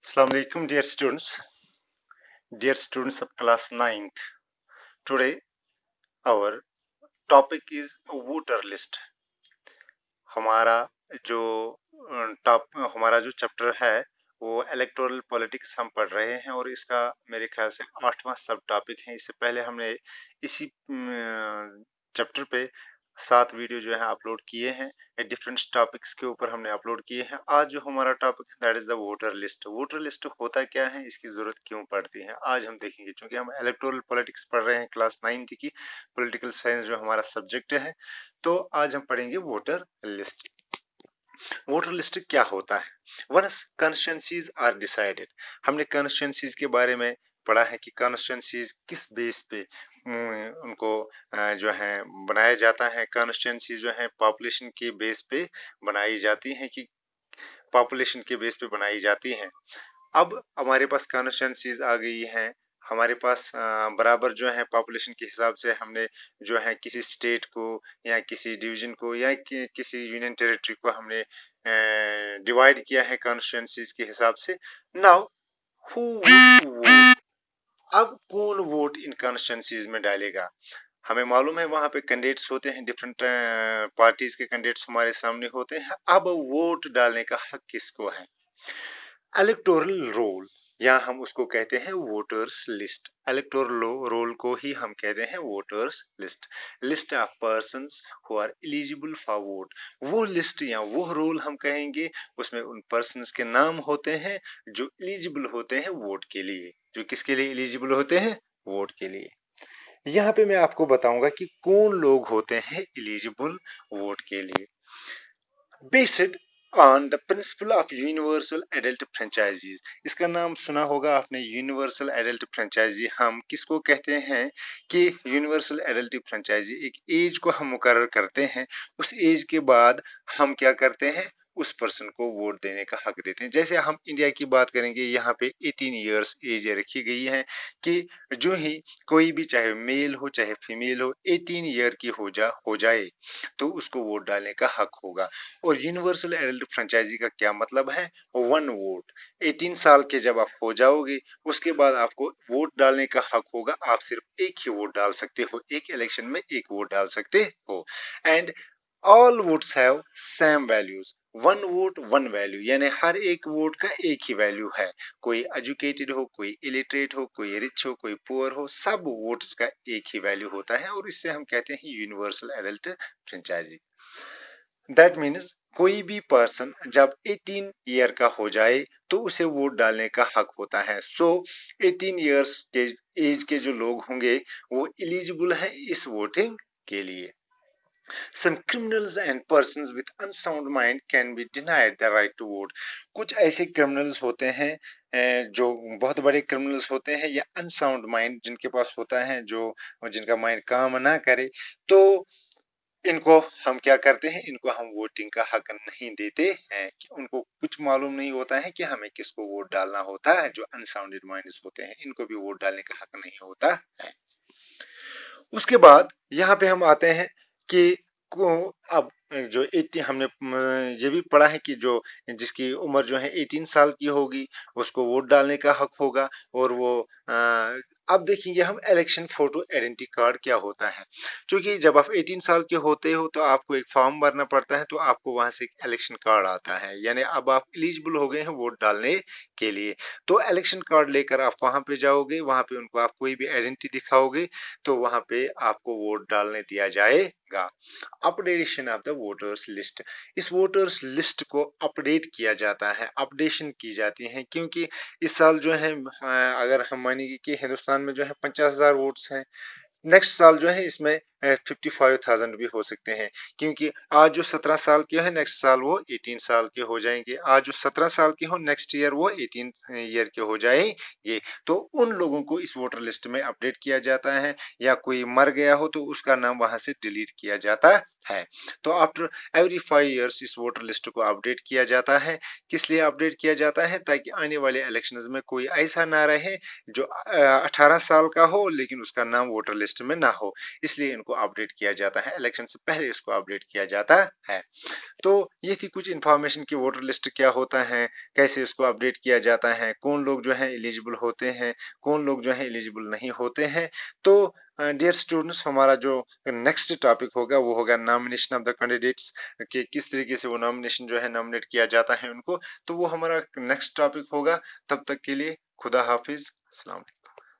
Assalamu alaikum, dear students of class 9th. Today our topic is voter list. हमारा जो top हमारा जो chapter है वो इलेक्टोरल पॉलिटिक्स हम पढ़ रहे हैं और इसका मेरे ख्याल से 8वां सब टॉपिक है। इससे पहले हमने इसी चैप्टर पे 7 वीडियो जो है अपलोड किए हैं। डिफरेंट टॉपिक्स के ऊपर हमने अपलोड किए हैं। आज जो हमारा टॉपिक है that is the voter list. Voter list होता क्या है, इसकी जरूरत क्यों पड़ती है, आज हम देखेंगे। क्योंकि हम इलेक्टोरल पॉलिटिक्स पढ़ रहे हैं क्लास 9th की, पॉलिटिकल साइंस जो हमारा सब्जेक्ट है, तो आज हम पढ़ेंगे वोटर लिस्ट। वोटर लिस्ट क्या होता है? वंस कॉन्स्टिट्यूएंसीज आर डिसाइडेड, हमने कॉन्स्टिट्यूएंसीज के बारे में पढ़ा है कि कॉन्स्टिट्यूएंसीज किस बेस पे उनको जो है बनाया जाता है। कॉन्स्टिट्यूएंसी जो है पॉपुलेशन के बेस पे बनाई जाती है कि पॉपुलेशन के बेस पे बनाई जाती हैं। अब हमारे पास कॉन्स्टिट्यूएंसीज आ गई हैं, हमारे पास बराबर जो है पॉपुलेशन के हिसाब से हमने जो है किसी स्टेट को या किसी डिवीजन को या किसी यूनियन टेरिटरी को हमने डिवाइड किया है कॉन्स्टिट्यूएंसीज के हिसाब से। नाउ हु वुड वोट, अब कौन वोट इन कॉन्स्टिट्यूएंसीज में डालेगा? हमें मालूम है वहां पे कैंडिडेट्स होते हैं, डिफरेंट पार्टीज के कैंडिडेट्स हमारे सामने होते हैं। अब वोट डालने का हक किसको है? इलेक्टोरल रोल, या हम उसको कहते हैं वोटर्स लिस्ट। इलेक्टोरल रोल को ही हम कहते हैं voters list. List of persons who are eligible for vote, वो लिस्ट या वो रोल हम कहेंगे, उसमें उन पर्संस के नाम होते हैं जो एलिजिबल होते हैं वोट के लिए। जो किसके लिए एलिजिबल होते हैं? वोट के लिए। यहाँ पे मैं आपको बताऊंगा कि कौन लोग होते हैं एलिजिबल वोट के लिए। Based on the principle of universal adult franchises, इसका नाम सुना होगा आपने, यूनिवर्सल एडल्ट फ्रेंचाइजी। हम किसको कहते हैं कि यूनिवर्सल एडल्ट फ्रेंचाइजी एक एज को हम मुकर्रर करते हैं, उस एज के बाद हम क्या करते हैं, उस पर्सन को वोट देने का हक देते हैं। जैसे हम इंडिया की बात करेंगे, यहाँ पे 18 इयर्स एज रखी गई है कि जो ही कोई भी, चाहे मेल हो चाहे फीमेल हो, 18 ईयर की हो जाए तो उसको वोट डालने का हक होगा। और यूनिवर्सल एडल्ट फ्रेंचाइजी का क्या मतलब है? One vote. 18 साल के जब आप हो जाओगे उसके बाद आपको वोट डालने का हक होगा। आप सिर्फ एक ही वोट डाल सकते हो, एक इलेक्शन में एक वोट डाल सकते हो। And all votes have same values. One vote one value, यानी हर एक वोट का एक ही वैल्यू है। कोई एजुकेटेड हो, कोई इलिटरेट हो, कोई रिच हो, कोई पुअर हो, सब वोट्स का एक ही वैल्यू होता है और इससे हम कहते हैं universal adult franchise. That means कोई भी पर्सन जब 18 ईयर का हो जाए तो उसे वोट डालने का हक होता है। सो 18 ईयर्स के एज के जो लोग होंगे वो एलिजिबल है इस वोटिंग के लिए। Some criminals and persons with unsound mind can be denied the right to vote. कुछ ऐसे क्रिमिनल्स होते हैं जो बहुत बड़े क्रिमिनल्स होते हैं या अनसाउंड माइंड जिनके पास होता है, जो जिनका माइंड काम ना करे, तो इनको हम क्या करते हैं, इनको हम वोटिंग का हक नहीं देते हैं। कि उनको कुछ मालूम नहीं होता है कि हमें किसको वोट डालना होता है। जो अनसाउंडेड माइंड्स होते हैं इनको भी वोट डालने का हक नहीं होता है। उसके बाद यहाँ पे हम आते हैं कि अब जो 18, हमने ये भी पढ़ा है कि जो जिसकी उम्र जो है 18 साल की होगी उसको वोट डालने का हक होगा। और वो अब देखेंगे हम इलेक्शन फोटो आइडेंटिटी कार्ड क्या होता है। क्योंकि जब आप 18 साल के होते हो तो आपको एक फॉर्म भरना पड़ता है, तो आपको वहां से एक इलेक्शन कार्ड आता है, यानी अब आप एलिजिबल हो गए हैं वोट डालने के लिए। तो इलेक्शन कार्ड लेकर आप वहां पे जाओगे, वहां पे उनको आप कोई भी आइडेंटिटी दिखाओगे तो वहां पे आपको वोट डालने दिया जाएगा। Updation of the voters list, इस वोटर्स लिस्ट को अपडेट किया जाता है, अपडेशन की जाती है। क्योंकि इस साल जो है अगर हम मानेंगे कि हिंदुस्तान में जो है 50,000 वोट्स हैं, नेक्स्ट साल जो है इसमें 55,000 भी हो सकते हैं। क्योंकि आज जो 17 साल के हैं नेक्स्ट साल वो 18 साल के हो जाएंगे, आज जो 17 साल के हो नेक्स्ट ईयर वो 18 ईयर के हो जाएंगे। तो उन लोगों को इस वोटर लिस्ट में अपडेट किया जाता है, या कोई मर गया हो तो उसका नाम वहां से डिलीट किया जाता है। तो आफ्टर एवरी 5 इयर्स इस वोटर लिस्ट को अपडेट किया जाता है। किस लिए अपडेट किया जाता है? ताकि आने वाले इलेक्शंस में कोई ऐसा ना रहे जो 18 साल का हो लेकिन उसका नाम वोटर लिस्ट में ना हो, इसलिए इनको इसको अपडेट किया जाता है, इलेक्शन से पहले इसको अपडेट किया जाता है। तो ये थी कुछ इन्फॉर्मेशन की वोटर लिस्ट क्या होता है, कैसे इसको अपडेट किया जाता है, कौन लोग जो है एलिजिबल होते हैं, कौन लोग जो है एलिजिबल नहीं होते हैं। तो डियर स्टूडेंट्स, हमारा जो नेक्स्ट टॉपिक होगा वो होगा नॉमिनेशन ऑफ द कैंडिडेट्स, कि किस तरीके से वो नॉमिनेशन जो है नॉमिनेट किया जाता है उनको। तो वो हमारा नेक्स्ट टॉपिक होगा। तब तक के लिए खुदा हाफिज, अस्सलाम वालेकुम।